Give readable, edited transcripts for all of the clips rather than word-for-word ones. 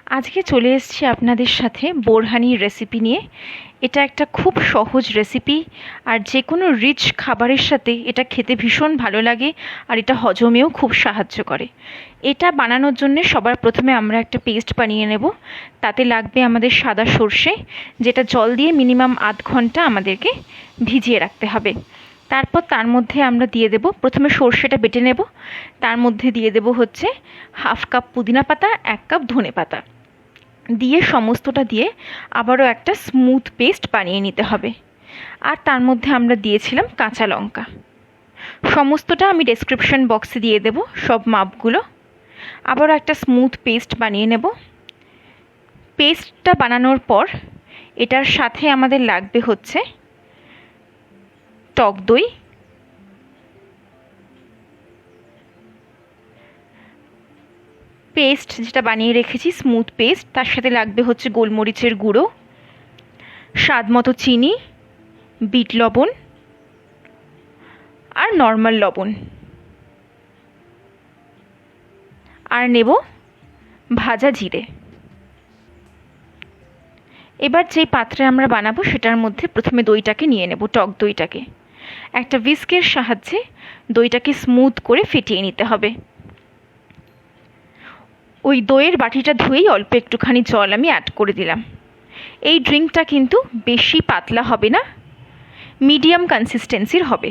আজকে চলে এসেছি আপনাদের সাথে বোরহানি রেসিপি নিয়ে। এটা একটা খুব সহজ রেসিপি, আর যে কোনো রিচ খাবারের সাথে এটা খেতে ভীষণ ভালো লাগে, আর এটা হজমেও খুব সাহায্য করে। এটা বানানোর জন্য সবার প্রথমে আমরা একটা পেস্ট বানিয়ে নেব। তাতে লাগবে আমাদের সাদা সর্ষে, যেটা জল দিয়ে মিনিমাম আধ ঘন্টা আমাদেরকে ভিজিয়ে রাখতে হবে। তারপর তার মধ্যে আমরা দিয়ে দেব, প্রথমে সর্ষেটা বেটে নেব, তার মধ্যে দিয়ে দেব হচ্ছে হাফ কাপ পুদিনা পাতা, 1 কাপ ধনে পাতা দিয়ে সমস্তটা দিয়ে আবারও একটা স্মুথ পেস্ট বানিয়ে নিতে হবে। আর তার মধ্যে আমরা দিয়েছিলাম কাঁচা লঙ্কা। সমস্তটা আমি ডেসক্রিপশন বক্সে দিয়ে দেব সব মাপগুলো। আবারও একটা স্মুথ পেস্ট বানিয়ে নেব। পেস্টটা বানানোর পর এটার সাথে আমাদের লাগবে হচ্ছে টক দই, পেস্ট যেটা বানিয়ে রেখেছি স্মুথ পেস্ট, তার সাথে লাগবে হচ্ছে গোলমরিচের গুঁড়ো, স্বাদ মতো চিনি, বিট লবণ আর নর্মাল লবণ, আর নেব ভাজা জিরে। এবার যেই পাত্রে আমরা বানাবো সেটার মধ্যে প্রথমে দইটাকে নিয়ে নেব। টক দইটাকে একটা হুইস্কের সাহায্যে দইটাকে স্মুথ করে ফেটিয়ে নিতে হবে। ওই দইয়ের বাটিটা ধুয়েই অল্প একটুখানি জল আমি অ্যাড করে দিলাম। এই ড্রিঙ্কটা কিন্তু বেশি পাতলা হবে না, মিডিয়াম কনসিস্টেন্সির হবে।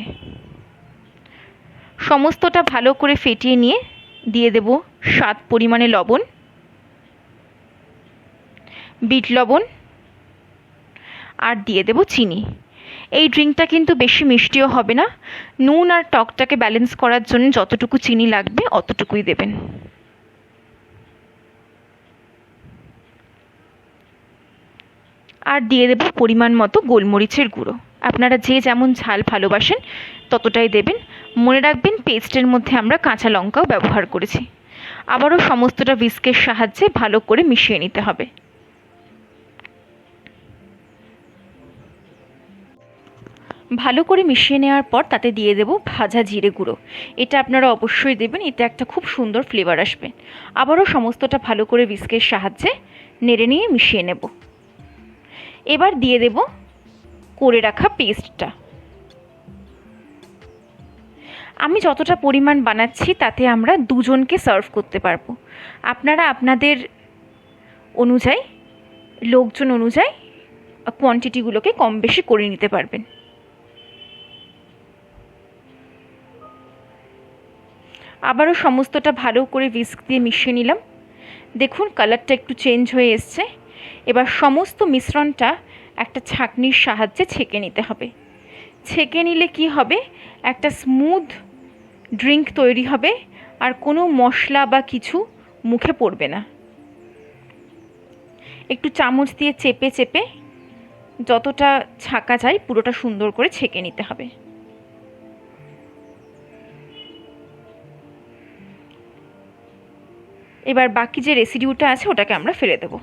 সমস্তটা ভালো করে ফেটিয়ে নিয়ে দিয়ে দেব স্বাদ পরিমাণে লবণ, বিট লবণ, আর দিয়ে দেব চিনি। এই ড্রিঙ্কটা কিন্তু বেশি মিষ্টিও হবে না, নুন আর টকটাকে ব্যালেন্স করার জন্য যতটুকু চিনি লাগবে অতটুকুই দেবেন। আর দিয়ে দেব পরিমাণ মতো গোলমরিচের গুঁড়ো। আপনারা যে যেমন ঝাল ভালোবাসেন ততটাই দেবেন। মনে রাখবেন পেস্টের মধ্যে আমরা কাঁচা লঙ্কাও ব্যবহার করেছি। আবারও সমস্তটা হুইস্কের সাহায্যে ভালো করে মিশিয়ে নিতে হবে। ভালো করে মিশিয়ে নেওয়ার পর তাতে দিয়ে দেব ভাজা জিরে গুঁড়ো। এটা আপনারা অবশ্যই দেবেন, এতে একটা খুব সুন্দর ফ্লেভার আসবে। আবারও সমস্তটা ভালো করে হুইস্কের সাহায্যে নেড়ে নিয়ে মিশিয়ে নেব। এবার দিয়ে দেব করে রাখা পেস্টটা। আমি যতটা পরিমাণ বানাচ্ছি তাতে আমরা দুজনকে সার্ভ করতে পারবো। আপনারা আপনাদের অনুযায়ী, লোকজন অনুযায়ী কোয়ান্টিটিগুলোকে কম বেশি করে নিতে পারবেন। আবারও সমস্তটা ভালো করে হুইস্ক দিয়ে মিশিয়ে নিলাম। দেখুন কালারটা একটু চেঞ্জ হয়ে এসছে। এবার সমস্ত মিশ্রণটা একটা ছাঁকনির সাহায্যে ছেঁকে নিতে হবে। ছেঁকে নিলে কি হবে, একটা স্মুথ ড্রিঙ্ক তৈরি হবে, আর কোনো মশলা বা কিছু মুখে পড়বে না। একটু চামচ দিয়ে চেপে চেপে যতটা ছাঁকা যায় পুরোটা সুন্দর করে ছেঁকে নিতে হবে। এবার বাকি যে রেসিডিউটা আছে ওটাকে আমরা ফেলে দেব।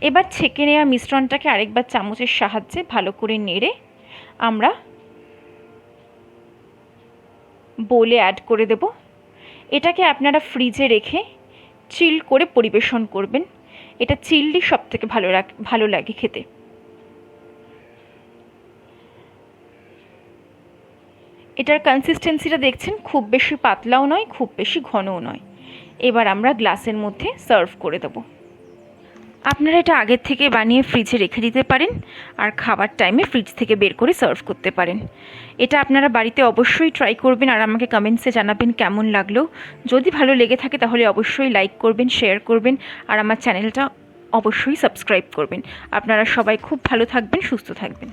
এবার ছেঁকে নেওয়া মিশ্রণটাকে আরেকবার চামচের সাহায্যে ভালো করে নেড়ে আমরা বোলে অ্যাড করে দেব। এটাকে আপনারা ফ্রিজে রেখে চিল করে পরিবেশন করবেন। এটা চিল্লি সবথেকে ভালো লাগে খেতে। এটার কনসিস্টেন্সিটা দেখছেন, খুব বেশি পাতলাও নয়, খুব বেশি ঘনও নয়। এবার আমরা গ্লাসের মধ্যে সার্ভ করে দেব। আপনারা এটা আগের থেকে বানিয়ে ফ্রিজে রেখে দিতে পারেন, আর খাবার টাইমে ফ্রিজ থেকে বের করে সার্ভ করতে পারেন। এটা আপনারা বাড়িতে অবশ্যই ট্রাই করবেন, আর আমাকে কমেন্টসে জানাবেন কেমন লাগলো। যদি ভালো লেগে থাকে তাহলে অবশ্যই লাইক করবেন, শেয়ার করবেন, আর আমার চ্যানেলটা অবশ্যই সাবস্ক্রাইব করবেন। আপনারা সবাই খুব ভালো থাকবেন, সুস্থ থাকবেন।